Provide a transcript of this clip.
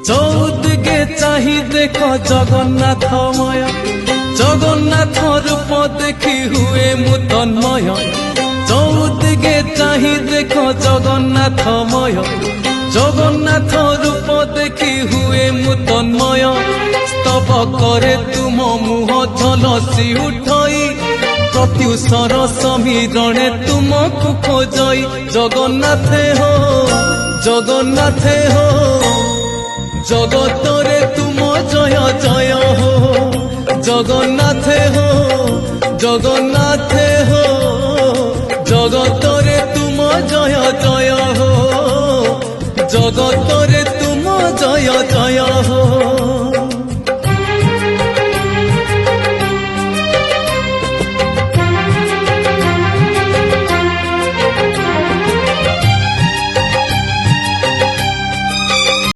চৌদিকে চাহি দেখ জগন্নাথময়, জগন্নাথ রূপ দেখি হুয়ে মু তন্ময়। চৌদিকে চাহি দেখ জগন্নাথময়, জগন্নাথ রূপ দেখি হুয়ে মু তন্ময়। স্তব করে তুম মুহ ঝলসি উঠই, প্রত্যুষর সমীরণে তুমকু খোঁজই। জগন্নাথে হো, জগন্নাথে হো, জগতরে তুম জয় জয় হো। জগন্নাথে হো, জগন্নাথে